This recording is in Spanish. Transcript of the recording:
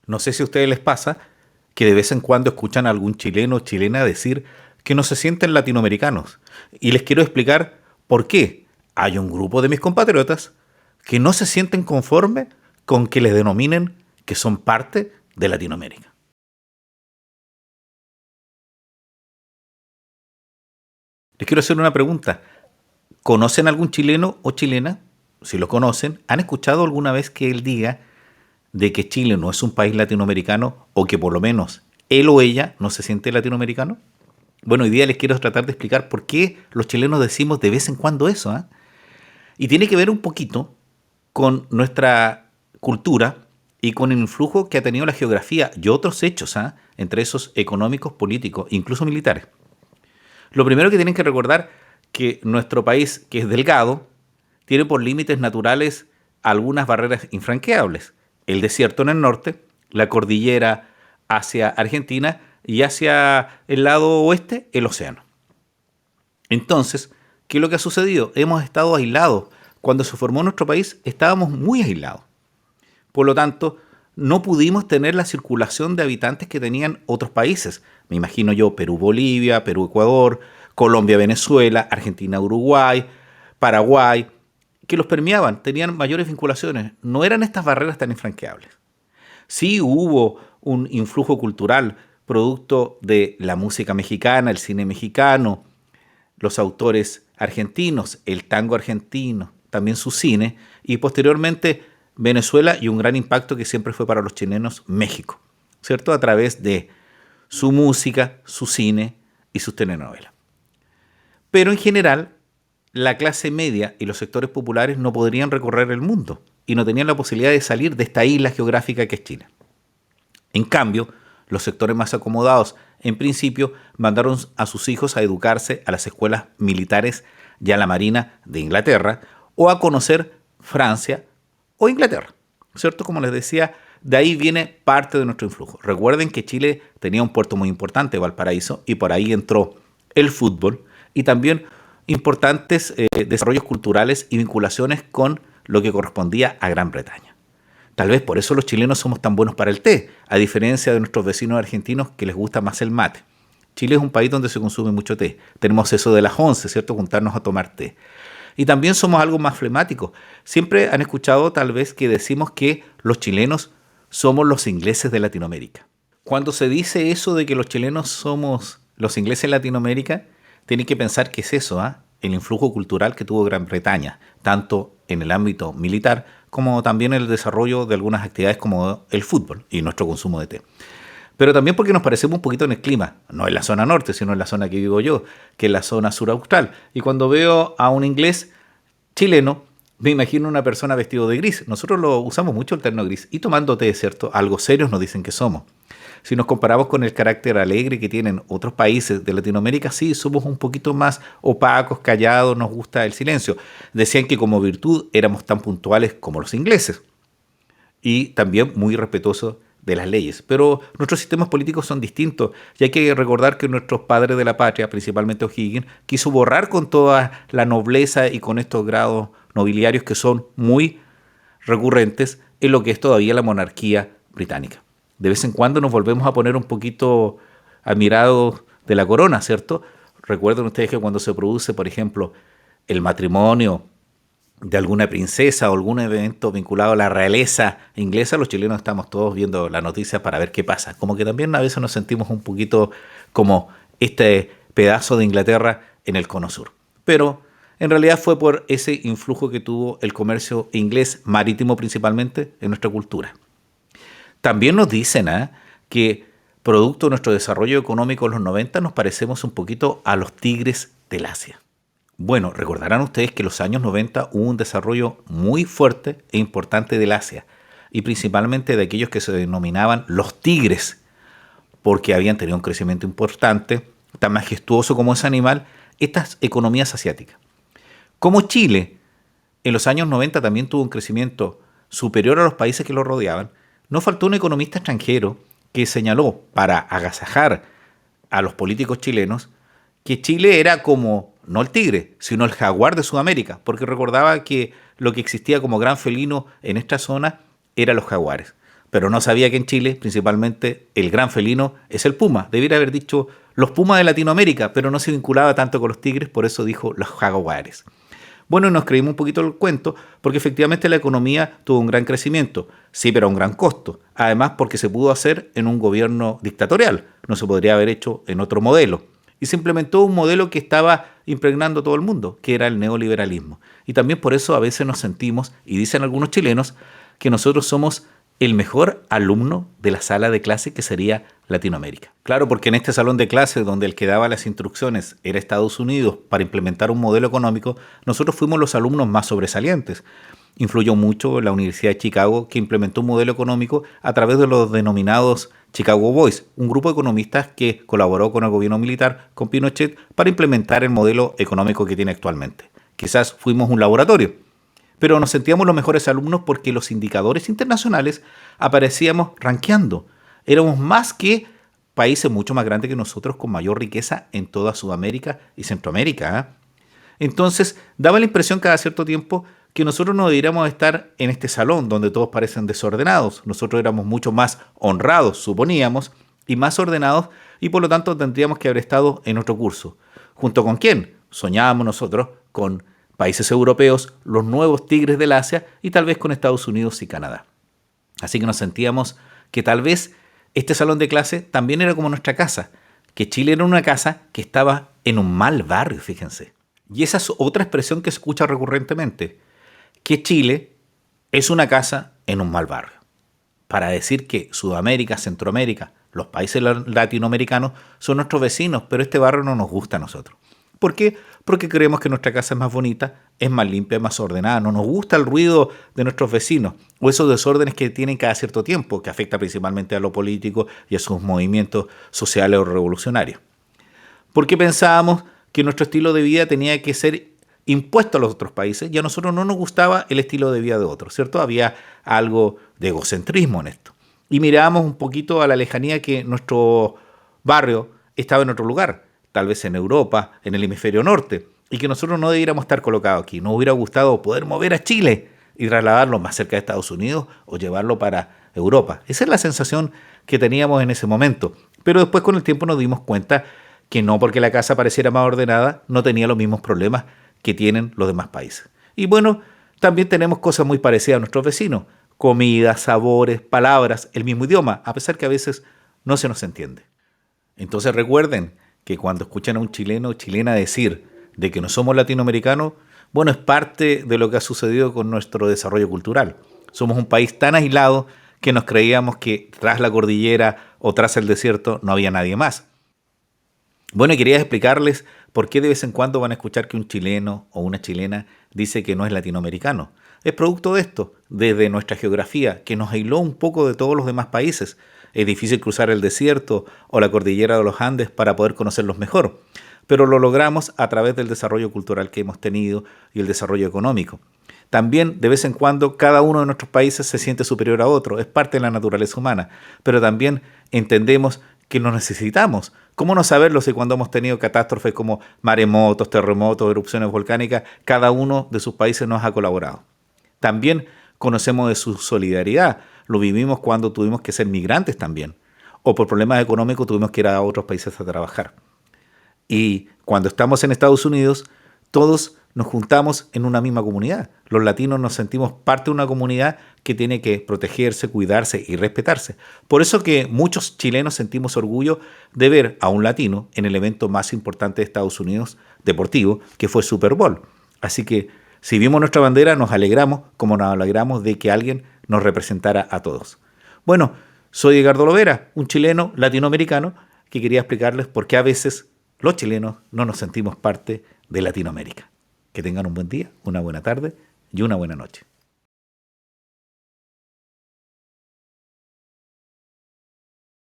No sé si a ustedes les pasa que de vez en cuando escuchan a algún chileno o chilena decir que no se sienten latinoamericanos. Y les quiero explicar por qué. Hay un grupo de mis compatriotas que no se sienten conformes con que les denominen que son parte de Latinoamérica. Les quiero hacer una pregunta. ¿Conocen algún chileno o chilena? Si lo conocen, ¿han escuchado alguna vez que él diga de que Chile no es un país latinoamericano o que por lo menos él o ella no se siente latinoamericano? Bueno, hoy día les quiero tratar de explicar por qué los chilenos decimos de vez en cuando eso, ¿ah? Y tiene que ver un poquito con nuestra cultura y con el influjo que ha tenido la geografía y otros hechos, ¿ah? Entre esos económicos, políticos, incluso militares. Lo primero que tienen que recordar que nuestro país, que es delgado, tiene por límites naturales algunas barreras infranqueables. El desierto en el norte, la cordillera hacia Argentina y hacia el lado oeste, el océano. Entonces, ¿qué es lo que ha sucedido? Hemos estado aislados. Cuando se formó nuestro país, estábamos muy aislados. Por lo tanto, no pudimos tener la circulación de habitantes que tenían otros países. Me imagino yo Perú-Bolivia, Perú-Ecuador, Colombia-Venezuela, Argentina-Uruguay, Paraguay, que los permeaban, tenían mayores vinculaciones. No eran estas barreras tan infranqueables. Sí hubo un influjo cultural producto de la música mexicana, el cine mexicano, los autores argentinos, el tango argentino, también su cine, y posteriormente Venezuela y un gran impacto que siempre fue para los chilenos México, ¿cierto? A través de su música, su cine y sus telenovelas. Pero en general, la clase media y los sectores populares no podrían recorrer el mundo y no tenían la posibilidad de salir de esta isla geográfica que es China. En cambio, los sectores más acomodados, en principio, mandaron a sus hijos a educarse a las escuelas militares y a la Marina de Inglaterra o a conocer Francia o Inglaterra, ¿cierto? Como les decía, de ahí viene parte de nuestro influjo. Recuerden que Chile tenía un puerto muy importante, Valparaíso, y por ahí entró el fútbol y también importantes desarrollos culturales y vinculaciones con lo que correspondía a Gran Bretaña. Tal vez por eso los chilenos somos tan buenos para el té, a diferencia de nuestros vecinos argentinos que les gusta más el mate. Chile es un país donde se consume mucho té. Tenemos eso de las 11, ¿cierto? Juntarnos a tomar té. Y también somos algo más flemáticos. Siempre han escuchado tal vez que decimos que los chilenos somos los ingleses de Latinoamérica. Cuando se dice eso de que los chilenos somos los ingleses de Latinoamérica, tienen que pensar que es eso, ¿ah? El influjo cultural que tuvo Gran Bretaña, tanto en el ámbito militar como también en el desarrollo de algunas actividades como el fútbol y nuestro consumo de té. Pero también porque nos parecemos un poquito en el clima, no en la zona norte, sino en la zona que vivo yo, que es la zona sur austral. Y cuando veo a un inglés chileno, me imagino una persona vestido de gris. Nosotros lo usamos mucho el terno gris y tomando té, ¿cierto? Algo serios nos dicen que somos. Si nos comparamos con el carácter alegre que tienen otros países de Latinoamérica, sí, somos un poquito más opacos, callados, nos gusta el silencio. Decían que como virtud éramos tan puntuales como los ingleses y también muy respetuosos de las leyes. Pero nuestros sistemas políticos son distintos y hay que recordar que nuestros padres de la patria, principalmente O'Higgins, quiso borrar con toda la nobleza y con estos grados nobiliarios que son muy recurrentes en lo que es todavía la monarquía británica. De vez en cuando nos volvemos a poner un poquito admirados de la corona, ¿cierto? Recuerden ustedes que cuando se produce, por ejemplo, el matrimonio de alguna princesa o algún evento vinculado a la realeza inglesa, los chilenos estamos todos viendo la noticia para ver qué pasa. Como que también a veces nos sentimos un poquito como este pedazo de Inglaterra en el cono sur. Pero en realidad fue por ese influjo que tuvo el comercio inglés marítimo principalmente en nuestra cultura. También nos dicen que producto de nuestro desarrollo económico en los 90 nos parecemos un poquito a los tigres del Asia. Bueno, recordarán ustedes que en los años 90 hubo un desarrollo muy fuerte e importante del Asia y principalmente de aquellos que se denominaban los tigres porque habían tenido un crecimiento importante, tan majestuoso como ese animal, estas economías asiáticas. Como Chile en los años 90 también tuvo un crecimiento superior a los países que lo rodeaban, no faltó un economista extranjero que señaló para agasajar a los políticos chilenos que Chile era como, no el tigre, sino el jaguar de Sudamérica, porque recordaba que lo que existía como gran felino en esta zona eran los jaguares. pero no sabía que en Chile, principalmente, el gran felino es el puma. Debiera haber dicho los pumas de Latinoamérica, pero no se vinculaba tanto con los tigres, por eso dijo los jaguares. Bueno, nos creímos un poquito el cuento, porque efectivamente la economía tuvo un gran crecimiento, sí, pero a un gran costo. Además, porque se pudo hacer en un gobierno dictatorial, no se podría haber hecho en otro modelo. Y se implementó un modelo que estaba impregnando todo el mundo, que era el neoliberalismo. Y también por eso a veces nos sentimos, y dicen algunos chilenos, que nosotros somos el mejor alumno de la sala de clase que sería Latinoamérica. Claro, porque en este salón de clase donde el que daba las instrucciones era Estados Unidos para implementar un modelo económico, nosotros fuimos los alumnos más sobresalientes. Influyó mucho la Universidad de Chicago, que implementó un modelo económico a través de los denominados Chicago Boys, un grupo de economistas que colaboró con el gobierno militar, con Pinochet, para implementar el modelo económico que tiene actualmente. Quizás fuimos un laboratorio, pero nos sentíamos los mejores alumnos porque los indicadores internacionales aparecíamos rankeando. Éramos más que países mucho más grandes que nosotros, con mayor riqueza en toda Sudamérica y Centroamérica, ¿eh? Entonces, daba la impresión cada cierto tiempo que nosotros no deberíamos estar en este salón donde todos parecen desordenados. Nosotros éramos mucho más honrados, suponíamos, y más ordenados, y por lo tanto tendríamos que haber estado en otro curso. ¿Junto con quién? Soñábamos nosotros con países europeos, los nuevos tigres del Asia, y tal vez con Estados Unidos y Canadá. Así que nos sentíamos que tal vez este salón de clase también era como nuestra casa, que Chile era una casa que estaba en un mal barrio, fíjense. Y esa es otra expresión que se escucha recurrentemente, que Chile es una casa en un mal barrio. Para decir que Sudamérica, Centroamérica, los países latinoamericanos son nuestros vecinos, pero este barrio no nos gusta a nosotros. ¿Por qué? Porque creemos que nuestra casa es más bonita, es más limpia, es más ordenada. No nos gusta el ruido de nuestros vecinos o esos desórdenes que tienen cada cierto tiempo, que afecta principalmente a lo político y a sus movimientos sociales o revolucionarios. Porque pensábamos que nuestro estilo de vida tenía que ser impuesto a los otros países y a nosotros no nos gustaba el estilo de vida de otros, ¿cierto? Había algo de egocentrismo en esto. Y mirábamos un poquito a la lejanía que nuestro barrio estaba en otro lugar, tal vez en Europa, en el hemisferio norte, y que nosotros no debiéramos estar colocados aquí. Nos hubiera gustado poder mover a Chile y trasladarlo más cerca de Estados Unidos o llevarlo para Europa. Esa es la sensación que teníamos en ese momento. Pero después con el tiempo nos dimos cuenta que no porque la casa pareciera más ordenada, no tenía los mismos problemas que tienen los demás países. Y bueno, también tenemos cosas muy parecidas a nuestros vecinos. Comida, sabores, palabras, el mismo idioma, a pesar que a veces no se nos entiende. Entonces recuerden que cuando escuchan a un chileno o chilena decir de que no somos latinoamericanos, bueno, es parte de lo que ha sucedido con nuestro desarrollo cultural. Somos un país tan aislado que nos creíamos que tras la cordillera o tras el desierto no había nadie más. Bueno, y quería explicarles por qué de vez en cuando van a escuchar que un chileno o una chilena dice que no es latinoamericano. Es producto de esto, desde nuestra geografía, que nos aisló un poco de todos los demás países. Es difícil cruzar el desierto o la cordillera de los Andes para poder conocerlos mejor, pero lo logramos a través del desarrollo cultural que hemos tenido y el desarrollo económico. También, de vez en cuando, cada uno de nuestros países se siente superior a otro, es parte de la naturaleza humana, pero también entendemos que nos necesitamos. ¿Cómo no saberlo si cuando hemos tenido catástrofes como maremotos, terremotos, erupciones volcánicas, cada uno de sus países nos ha colaborado? También conocemos de su solidaridad. Lo vivimos cuando tuvimos que ser migrantes también. O por problemas económicos tuvimos que ir a otros países a trabajar. Y cuando estamos en Estados Unidos, todos nos juntamos en una misma comunidad. Los latinos nos sentimos parte de una comunidad que tiene que protegerse, cuidarse y respetarse. Por eso que muchos chilenos sentimos orgullo de ver a un latino en el evento más importante de Estados Unidos deportivo, que fue el Super Bowl. Así que si vimos nuestra bandera, nos alegramos como nos alegramos de que alguien nos representara a todos. Bueno, soy Edgardo Lovera, un chileno latinoamericano que quería explicarles por qué a veces los chilenos no nos sentimos parte de Latinoamérica. Que tengan un buen día, una buena tarde y una buena noche.